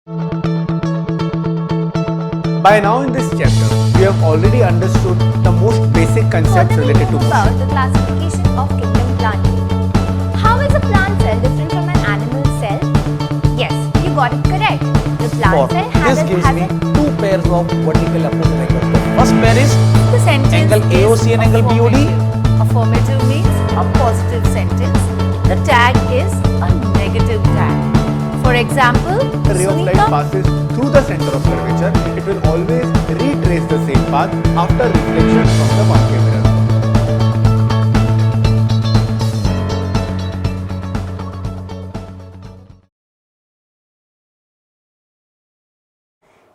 By now in this chapter, we have already understood the most basic concepts related to about motion. the classification of kingdom plantae. How is a plant cell different from an animal cell? Yes, you got it correct. The plant cell This gives me two pairs of vertical opposite angles. The first pair is the sentence angle AOC and angle BOD. Affirmative means a positive sentence. The tag is a negative tag. For example, The ray of light passes through the center of curvature. It will always retrace the same path after reflection from the concave mirror.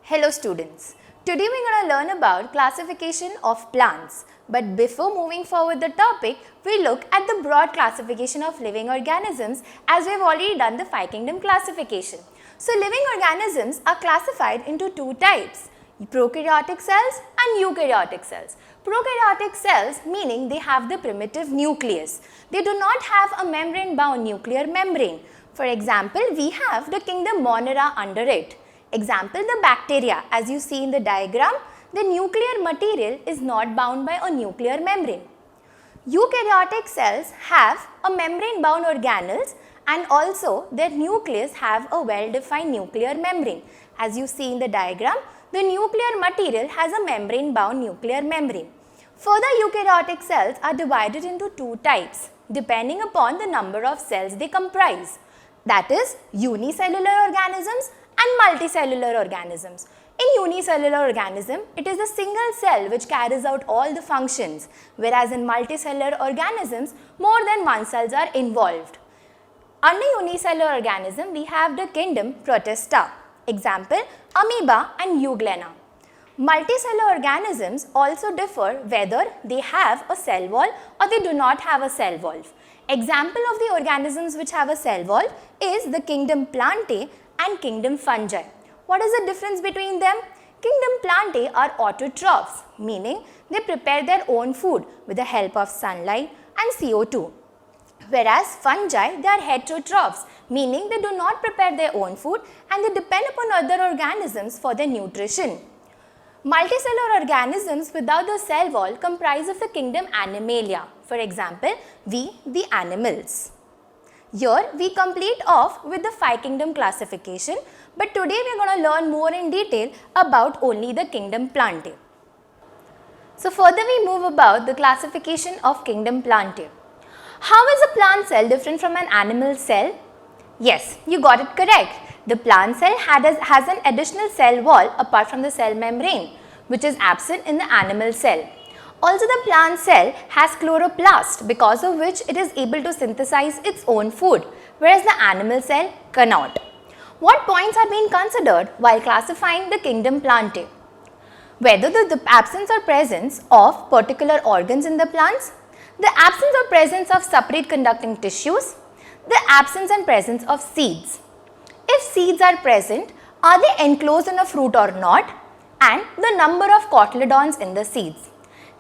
Hello students. Today we're going to learn about classification of plants. But before moving forward the topic, we look at the broad classification of living organisms as we have already done the 5 kingdom classification. So living organisms are classified into 2 types, prokaryotic cells and eukaryotic cells. Prokaryotic cells meaning they have the primitive nucleus. They do not have a membrane bound nuclear membrane. For example, we have the kingdom Monera under it. Example, the bacteria. As you see in the diagram, the nuclear material is not bound by a nuclear membrane. Eukaryotic cells have a membrane bound organelles and also their nucleus have a well-defined nuclear membrane. As you see in the diagram, the nuclear material has a membrane bound nuclear membrane. Further, eukaryotic cells are divided into 2 types depending upon the number of cells they comprise. That is unicellular organisms and multicellular organisms. In unicellular organism, it is a single cell which carries out all the functions, whereas in multicellular organisms, more than one cells are involved. Under unicellular organism, we have the kingdom Protista. Example, amoeba and euglena. Multicellular organisms also differ whether they have a cell wall or they do not have a cell wall. Example of the organisms which have a cell wall is the kingdom Plantae and kingdom Fungi. What is the difference between them? Kingdom Plantae are autotrophs, meaning they prepare their own food with the help of sunlight and CO2. Whereas fungi, they are heterotrophs, meaning they do not prepare their own food and they depend upon other organisms for their nutrition. Multicellular organisms without the cell wall comprise of the kingdom Animalia. For example, the animals. Here we complete off with the 5 kingdom classification, but today we are going to learn more in detail about only the kingdom Plantae. So further we move about the classification of kingdom Plantae. How is a plant cell different from an animal cell? Yes, you got it correct. The plant cell has an additional cell wall apart from the cell membrane, which is absent in the animal cell. Also, the plant cell has chloroplast, because of which it is able to synthesize its own food, whereas the animal cell cannot. What points are being considered while classifying the kingdom Plantae? Whether the absence or presence of particular organs in the plants, the absence or presence of separate conducting tissues, the absence and presence of seeds. If seeds are present, are they enclosed in a fruit or not, and the number of cotyledons in the seeds.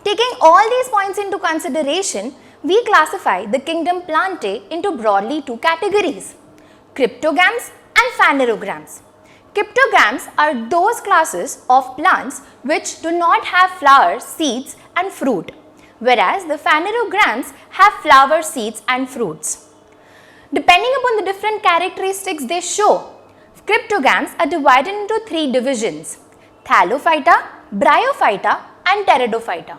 Taking all these points into consideration, we classify the kingdom Plantae into broadly 2 categories, cryptogams and phanerogams. Cryptogams are those classes of plants which do not have flowers, seeds and fruit, whereas the phanerogams have flower, seeds and fruits. Depending upon the different characteristics they show, cryptogams are divided into 3 divisions, Thallophyta, Bryophyta and Pteridophyta.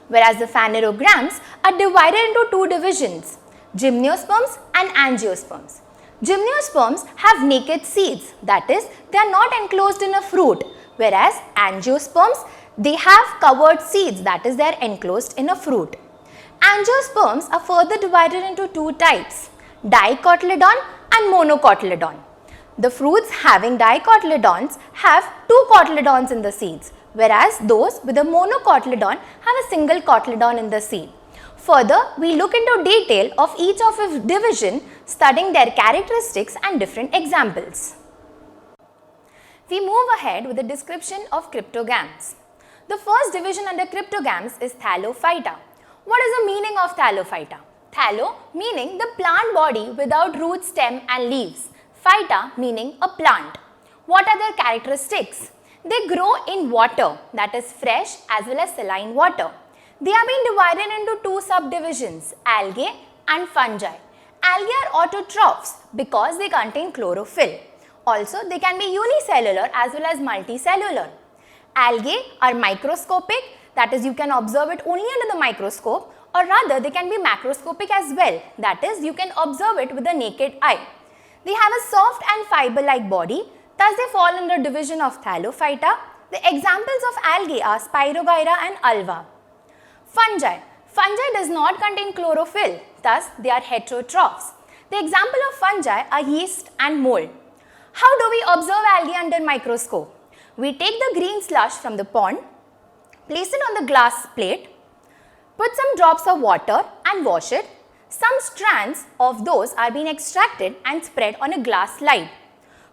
Whereas the phanerogams are divided into 2 divisions, Gymnosperms and Angiosperms. Gymnosperms have naked seeds, that is, they are not enclosed in a fruit, whereas Angiosperms, they have covered seeds, that is, they are enclosed in a fruit. Angiosperms are further divided into 2 types, dicotyledon and monocotyledon. The fruits having dicotyledons have 2 cotyledons in the seeds, whereas those with a monocotyledon have a single cotyledon in the seed. Further, we look into detail of each of its division, studying their characteristics and different examples. We move ahead with the description of cryptogams. The first division under cryptogams is Thallophyta. What is the meaning of Thallophyta? Thallo meaning the plant body without root, stem and leaves. Phyta meaning a plant. What are their characteristics? They grow in water, that is fresh as well as saline water. They are being divided into two subdivisions, algae and fungi. Algae are autotrophs because they contain chlorophyll. Also, they can be unicellular as well as multicellular. Algae are microscopic, that is you can observe it only under the microscope, or rather they can be macroscopic as well, that is you can observe it with the naked eye. They have a soft and fiber-like body, thus they fall under division of Thallophyta. The examples of algae are Spirogyra and Ulva. Fungi. Fungi does not contain chlorophyll, thus they are heterotrophs. The example of fungi are yeast and mold. How do we observe algae under microscope? We take the green slush from the pond, place it on the glass plate, put some drops of water and wash it. Some strands of those are being extracted and spread on a glass slide.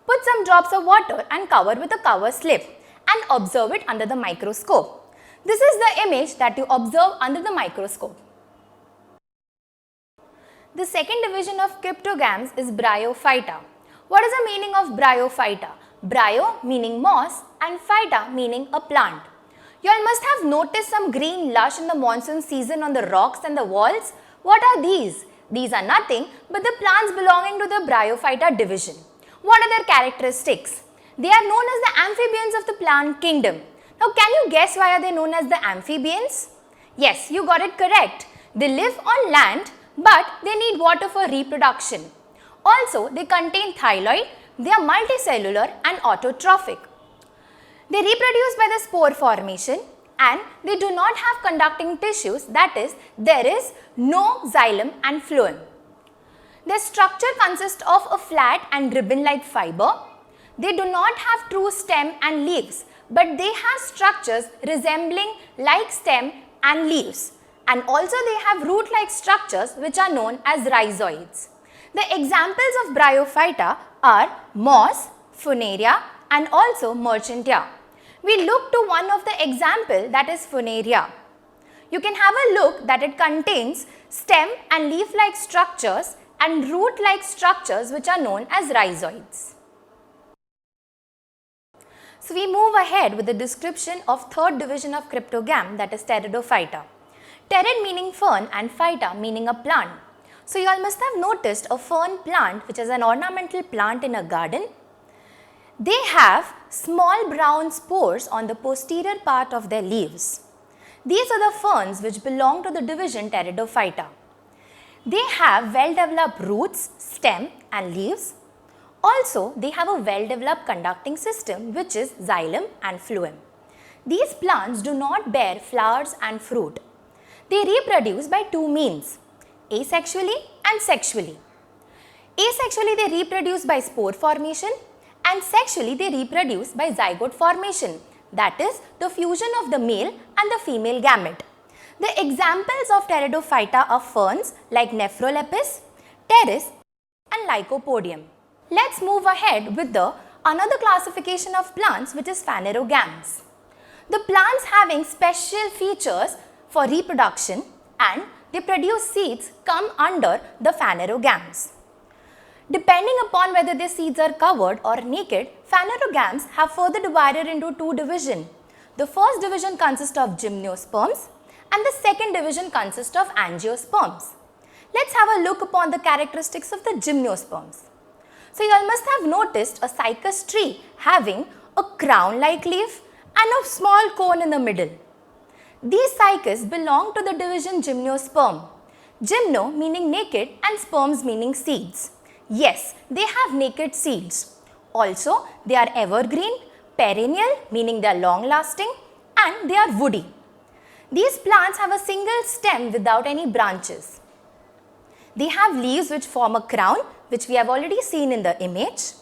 Put some drops of water and cover with a cover slip and observe it under the microscope. This is the image that you observe under the microscope. The second division of cryptogams is Bryophyta. What is the meaning of Bryophyta? Bryo meaning moss and phyta meaning a plant. You all must have noticed some green lush in the monsoon season on the rocks and the walls. What are these? These are nothing but the plants belonging to the Bryophyta division. What are their characteristics? They are known as the amphibians of the plant kingdom. Now can you guess why are they known as the amphibians? Yes, you got it correct. They live on land but they need water for reproduction. Also, they contain thyroid, they are multicellular and autotrophic. They reproduce by the spore formation and they do not have conducting tissues, that is, there is no xylem and phloem. Their structure consists of a flat and ribbon-like fiber. They do not have true stem and leaves, but they have structures resembling like stem and leaves. And also they have root-like structures which are known as rhizoids. The examples of Bryophyta are moss, Funaria and also Merchantia. We look to one of the example, that is Funaria. You can have a look that it contains stem and leaf-like structures and root-like structures which are known as rhizoids. So we move ahead with the description of third division of cryptogam, that is Pteridophyta. Pterid meaning fern and phyta meaning a plant. So you all must have noticed a fern plant which is an ornamental plant in a garden. They have small brown spores on the posterior part of their leaves. These are the ferns which belong to the division Pteridophyta. They have well-developed roots, stem and leaves. Also, they have a well-developed conducting system which is xylem and phloem. These plants do not bear flowers and fruit. They reproduce by two means, asexually and sexually. Asexually, they reproduce by spore formation and sexually they reproduce by zygote formation, that is the fusion of the male and the female gamete. The examples of Pteridophyta are ferns like Nephrolepis, Pteris and Lycopodium. Let's move ahead with the another classification of plants which is Phanerogams. The plants having special features for reproduction and they produce seeds come under the Phanerogams. Depending upon whether the seeds are covered or naked, Phanerogams have further divided into two divisions. The first division consists of gymnosperms and the second division consists of angiosperms. Let's have a look upon the characteristics of the gymnosperms. So you all must have noticed a cycas tree having a crown-like leaf and a small cone in the middle. These cycas belong to the division gymnosperm. Gymno meaning naked and sperms meaning seeds. Yes, they have naked seeds. Also, they are evergreen, perennial meaning they are long-lasting and they are woody. These plants have a single stem without any branches. They have leaves which form a crown, which we have already seen in the image.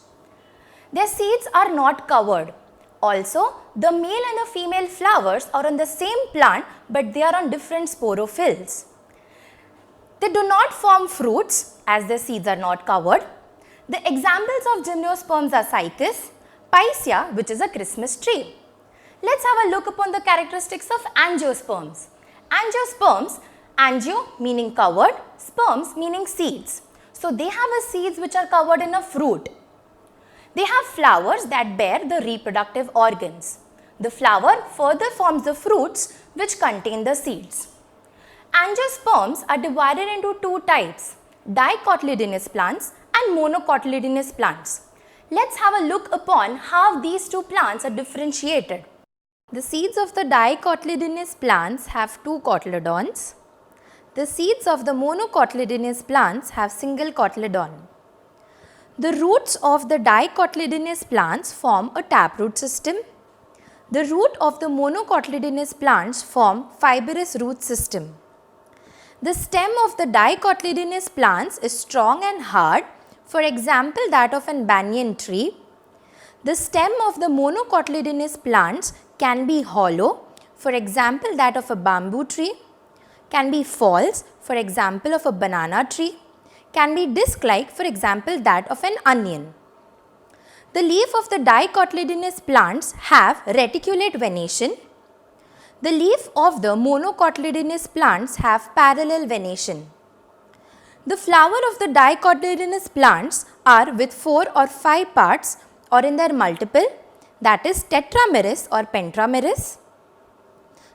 Their seeds are not covered. Also, the male and the female flowers are on the same plant but they are on different sporophylls. They do not form fruits as their seeds are not covered. The examples of gymnosperms are cycas, Picea, which is a Christmas tree. Let's have a look upon the characteristics of angiosperms. Angiosperms, angio meaning covered, sperms meaning seeds. So they have a seeds which are covered in a fruit. They have flowers that bear the reproductive organs. The flower further forms the fruits which contain the seeds. Angiosperms are divided into two types, dicotyledonous plants and monocotyledonous plants. Let's have a look upon how these two plants are differentiated. The seeds of the dicotyledonous plants have two cotyledons. The seeds of the monocotyledonous plants have single cotyledon. The roots of the dicotyledonous plants form a taproot system. The root of the monocotyledonous plants form fibrous root system. The stem of the dicotyledonous plants is strong and hard, for example that of an banyan tree. The stem of the monocotyledonous plants can be hollow, for example that of a bamboo tree, can be false, for example of a banana tree, can be disc-like, for example that of an onion. The leaf of the dicotyledonous plants have reticulate venation. The leaf of the monocotyledonous plants have parallel venation. The flower of the dicotyledonous plants are with 4 or 5 parts or in their multiple, that is tetramerous or pentamerous.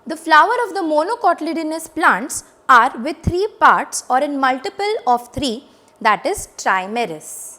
The flower of the monocotyledonous plants are with 3 parts or in multiple of 3, that is trimerous.